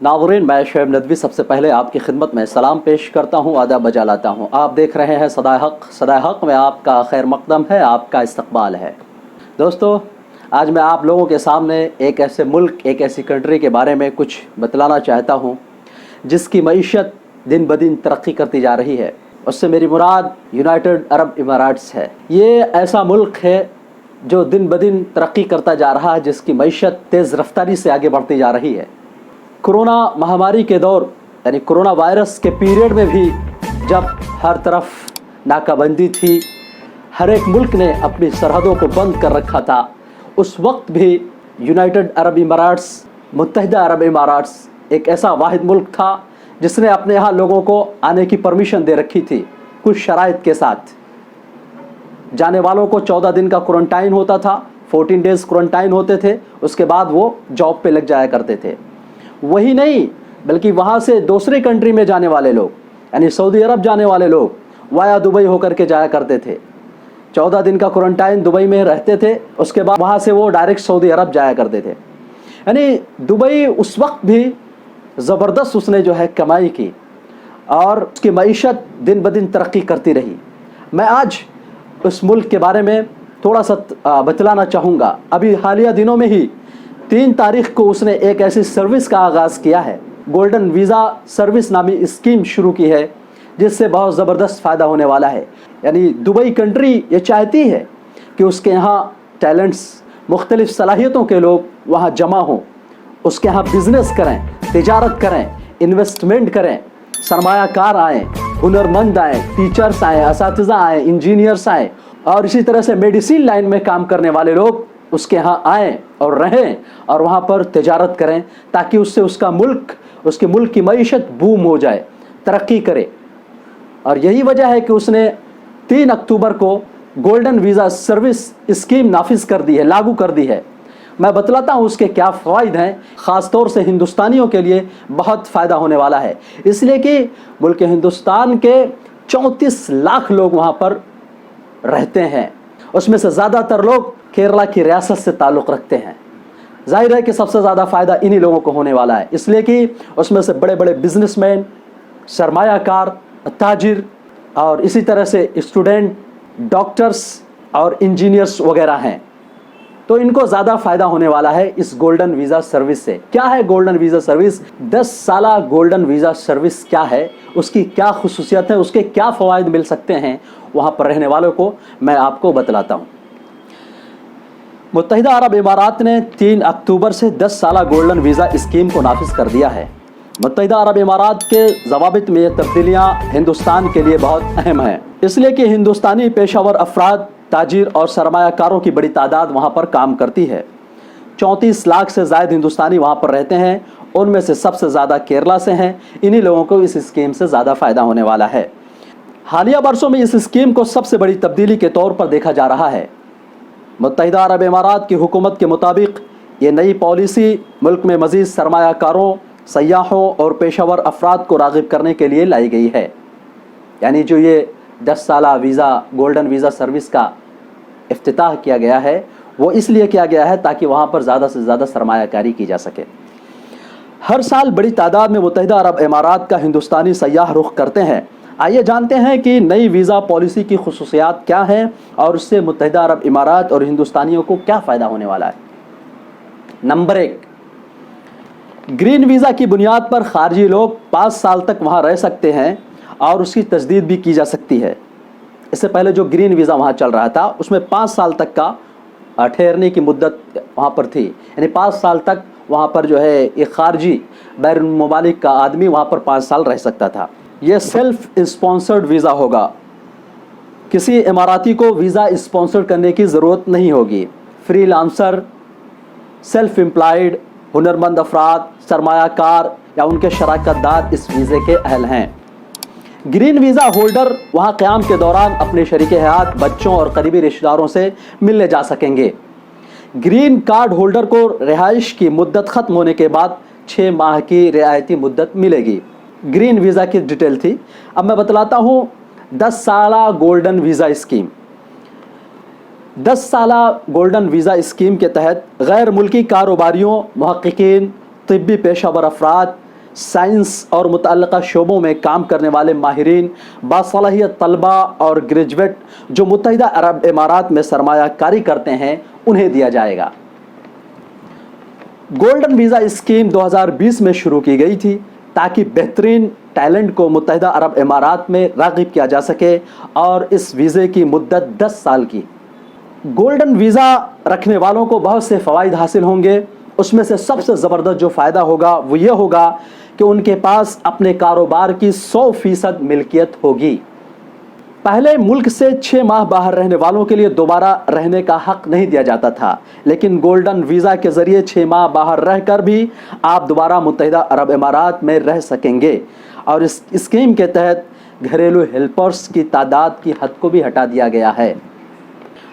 नाज़रीन, मैं शुएब नदवी सबसे पहले आपकी खिदमत में सलाम पेश करता हूँ, आदाब बजा लाता हूँ। आप देख रहे हैं सदाए हक़ में आपका खैर मक़दम है, आपका इस्तक़बाल है। दोस्तों, आज मैं आप लोगों के सामने एक ऐसे मुल्क, एक ऐसी कंट्री के बारे में कुछ बतलाना चाहता हूँ जिसकी मईशत दिन ब दिन तरक्की करती जा रही है। उससे मेरी मुराद यूनाइटेड अरब इमाराट्स है। ये ऐसा मुल्क है जो दिन ब दिन तरक्की करता जा रहा है, जिसकी मईशत तेज़ रफ्तारी से आगे बढ़ती जा रही है। कोरोना महामारी के दौर यानी कोरोना वायरस के पीरियड में भी जब हर तरफ नाकाबंदी थी, हर एक मुल्क ने अपनी सरहदों को बंद कर रखा था, उस वक्त भी यूनाइटेड अरब इमाराट्स, मुत्तहिदा अरब इमाराट्स एक ऐसा वाहिद मुल्क था जिसने अपने यहाँ लोगों को आने की परमिशन दे रखी थी कुछ शराइत के साथ। जाने वालों को 14 दिन का क्वारंटाइन होता था, 14 डेज़ क्वारंटाइन होते थे, उसके बाद वो जॉब पे लग जाया करते थे। वही नहीं, बल्कि वहाँ से दूसरी कंट्री में जाने वाले लोग यानी सऊदी अरब जाने वाले लोग वाया दुबई होकर के जाया करते थे। 14 दिन का क्वारंटाइन दुबई में रहते थे, उसके बाद वहाँ से वो डायरेक्ट सऊदी अरब जाया करते थे। यानी दुबई उस वक्त भी ज़बरदस्त उसने जो है कमाई की और उसकी मईशत दिन ब दिन तरक्की करती रही। मैं आज उस मुल्क के बारे में थोड़ा सा बतलाना चाहूँगा। अभी हालिया दिनों में ही 3 तारीख को उसने एक ऐसी सर्विस का आगाज़ किया है, गोल्डन वीज़ा सर्विस नामी स्कीम शुरू की है, जिससे बहुत ज़बरदस्त फ़ायदा होने वाला है। यानी दुबई कंट्री ये चाहती है कि उसके यहाँ टैलेंट्स, मुख्तलिफ़ सलाहियतों के लोग वहाँ जमा हों, उसके यहाँ बिज़नेस करें, तिजारत करें, इन्वेस्टमेंट करें, सरमायाकार आएँ, हुनरमंद आएँ, टीचर्स आएँ, असातिज़ा आएँ, इंजीनियर्स आएँ और इसी तरह से मेडिसिन लाइन में काम करने वाले लोग उसके यहाँ आएँ और रहें और वहाँ पर तिजारत करें, ताकि उससे उसके मुल्क की मईशत बूम हो जाए, तरक्की करे। और यही वजह है कि उसने 3 अक्टूबर को गोल्डन वीज़ा सर्विस स्कीम नाफिज कर दी है, लागू कर दी है। मैं बतलाता हूँ उसके क्या फ़वाइद हैं। ख़ास तौर से हिंदुस्तानियों के लिए बहुत फ़ायदा होने वाला है, इसलिए कि मुल्क हिंदुस्तान के 34 लाख लोग वहाँ पर रहते हैं। उसमें से ज़्यादातर लोग केरला की रियासत से ताल्लुक़ रखते हैं। जाहिर है कि सबसे ज़्यादा फ़ायदा इन्हीं लोगों को होने वाला है, इसलिए कि उसमें से बड़े बड़े बिजनेसमैन, सरमायाकार, ताजिर और इसी तरह से स्टूडेंट, डॉक्टर्स और इंजीनियर्स वगैरह हैं। तो इनको ज़्यादा फ़ायदा होने वाला है इस गोल्डन वीज़ा सर्विस से। क्या है गोल्डन वीज़ा सर्विस? 10 साला गोल्डन वीज़ा सर्विस क्या है, उसकी क्या खुसूसियत है, उसके क्या फ़वाइद मिल सकते हैं वहाँ पर रहने वालों को, मैं आपको बतलाता हूँ। मुत्तहिदा अरब इमारात ने 3 अक्टूबर से 10 साला गोल्डन वीज़ा स्कीम को नाफिज कर दिया है। मुत्तहिदा अरब इमारात के ज़वाबित में ये तब्दीलियाँ हिंदुस्तान के लिए बहुत अहम हैं, इसलिए कि हिंदुस्तानी पेशावर अफराद, ताजिर और सरमायाकारों की बड़ी तादाद वहाँ पर काम करती है। 34 लाख से ज़ायद हिंदुस्तानी वहाँ पर रहते हैं, उनमें से सबसे ज़्यादा केरला से हैं। इन्हीं लोगों को इस स्कीम से ज़्यादा फ़ायदा होने वाला है। हालिया बरसों में इस स्कीम को सबसे बड़ी तब्दीली के तौर पर देखा जा रहा है। मुत्तहिदा अरब इमारात की हुकूमत के मुताबिक ये नई पॉलिसी मुल्क में मज़ीद सरमायाकारों, सयाहों और पेशावर अफराद को राग़िब करने के लिए लाई गई है। यानी जो ये 10 साला वीज़ा, गोल्डन वीज़ा सर्विस का इफ्तिताह किया गया है, वो इसलिए किया गया है ताकि वहाँ पर ज़्यादा से ज़्यादा सरमायाकारी की जा सके। हर साल बड़ी तादाद में मुत्तहिदा अरब इमारात का हिंदुस्तानी सयाह रुख करते हैं। आइए जानते हैं कि नई वीज़ा पॉलिसी की खुसूसियात क्या हैं और उससे मुत्तहिदा अरब इमारात और हिंदुस्तानियों को क्या फ़ायदा होने वाला है। नंबर 1, ग्रीन वीज़ा की बुनियाद पर खारजी लोग 5 साल तक वहाँ रह सकते हैं और उसकी तजदीद भी की जा सकती है। इससे पहले जो ग्रीन वीज़ा वहाँ चल रहा था उसमें 5 साल तक का ठहरने की मुद्दत वहाँ पर थी, यानी 5 साल तक वहाँ पर जो है एक खारजी बैरून मुमालिक का आदमी वहाँ पर 5 साल रह सकता था। ये सेल्फ स्पॉन्सर्ड वीज़ा होगा, किसी इमाराती को वीज़ा स्पॉन्सर करने की ज़रूरत नहीं होगी। फ्रीलांसर, सेल्फ एम्प्लॉयड, हुनरमंद अफराद, सरमायाकार या उनके शराकतदार इस वीज़े के अहल हैं। ग्रीन वीज़ा होल्डर वहाँ क़याम के दौरान अपने शरीक हयात, बच्चों और करीबी रिश्तेदारों से मिलने जा सकेंगे। ग्रीन कार्ड होल्डर को रिहाइश की मुद्दत ख़त्म होने के बाद 6 माह की रियायती मुद्दत मिलेगी। ग्रीन वीज़ा की डिटेल थी। अब मैं बतलाता हूँ 10 साला गोल्डन वीज़ा स्कीम। 10 साला गोल्डन वीज़ा स्कीम के तहत गैर मुल्की कारोबारियों, मुहक्किकीन, तिब्बी पेशावर अफराद, साइंस और मुतल्लिक़ा शोबों में काम करने वाले माहिरीन, बासलाहियत तलबा और ग्रेजुएट जो मुत्तहिदा अरब इमारात में सरमायाकारी करते हैं, उन्हें दिया जाएगा। गोल्डन वीज़ा स्कीम 2020 में शुरू की गई थी ताकि बेहतरीन टैलेंट को मुत्तहिदा अरब इमारात में राग़िब किया जा सके और इस वीज़े की मुद्दत 10 साल की। गोल्डन वीज़ा रखने वालों को बहुत से फ़वाइद हासिल होंगे। उसमें से सबसे ज़बरदस्त जो फ़ायदा होगा वो ये होगा कि उनके पास अपने कारोबार की 100% मिल्कियत होगी। पहले मुल्क से 6 माह बाहर रहने वालों के लिए दोबारा रहने का हक नहीं दिया जाता था, लेकिन गोल्डन वीज़ा के ज़रिए 6 माह बाहर रहकर भी आप दोबारा मुत्तहिदा अरब इमारात में रह सकेंगे। और इस स्कीम के तहत घरेलू हेल्पर्स की तादाद की हद को भी हटा दिया गया है।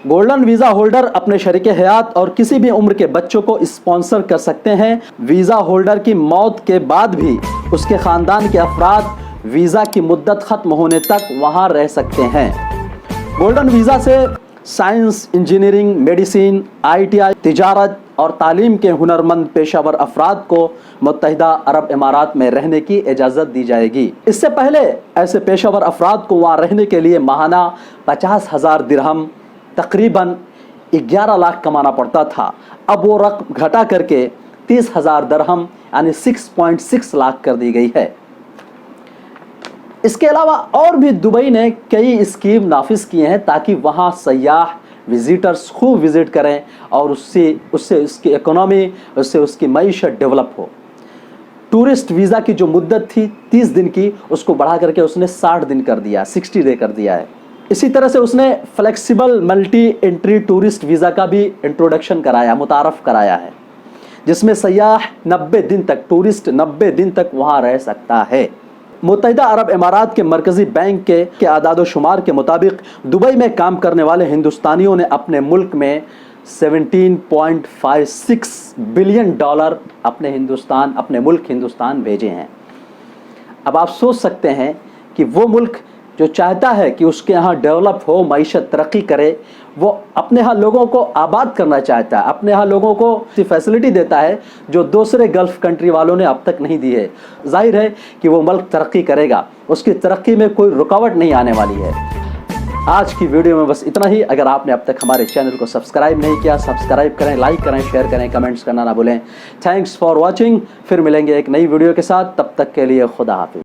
गोल्डन वीज़ा होल्डर अपने शरीके हयात और किसी भी उम्र के बच्चों को स्पॉन्सर कर सकते हैं। वीज़ा होल्डर की मौत के बाद भी उसके ख़ानदान के अफराद वीज़ा की मुद्दत ख़त्म होने तक वहाँ रह सकते हैं। गोल्डन वीज़ा से साइंस, इंजीनियरिंग, मेडिसिन, ITI, तिजारत और तालीम के हुनरमंद पेशावर अफराद को मुत्तहिदा अरब इमारात में रहने की इजाज़त दी जाएगी। इससे पहले ऐसे पेशावर अफराद को वहाँ रहने के लिए माहाना 50,000 दिरहम, तकरीबन 11 लाख कमाना पड़ता था। अब वो रकम घटा करके 30,000 दिरहम यानी 6.6 लाख कर दी गई है। इसके अलावा और भी दुबई ने कई स्कीम नाफिज किए हैं ताकि वहाँ सयाह विजिटर्स खूब विज़िट करें और उससे उसकी इकोनॉमी, उससे उसकी मईशत डेवलप हो। टूरिस्ट वीज़ा की जो मुद्दत थी 30 दिन की, उसको बढ़ा करके उसने 60 दिन कर दिया, 60 डे कर दिया है। इसी तरह से उसने flexible multi entry tourist visa का भी इंट्रोडक्शन कराया, मुतारफ़ कराया है, जिसमें सयाह 90 दिन तक, टूरिस्ट 90 दिन तक वहाँ रह सकता है। मुत्तहिदा अरब इमारात के मरकज़ी बैंक के आदाद व शुमार के मुताबिक दुबई में काम करने वाले हिंदुस्तानियों ने अपने मुल्क में 17.56 बिलियन डॉलर अपने मुल्क हिंदुस्तान भेजे हैं। अब आप सोच सकते हैं कि वो मुल्क जो चाहता है कि उसके यहाँ डेवलप हो, मईशत तरक्की करे, वो अपने यहाँ लोगों को आबाद करना चाहता है, अपने यहाँ लोगों को फैसिलिटी देता है जो दूसरे गल्फ़ कंट्री वालों ने अब तक नहीं दी है। जाहिर है कि वो मुल्क तरक्की करेगा, उसकी तरक्की में कोई रुकावट नहीं आने वाली है। आज की वीडियो में बस इतना ही। अगर आपने अब तक हमारे चैनल को सब्सक्राइब नहीं किया, सब्सक्राइब करें, लाइक करें, शेयर करें, कमेंट्स करना ना भूलें। Thanks for watching. फिर मिलेंगे एक नई वीडियो के साथ, तब तक के लिए खुदा हाफिज़।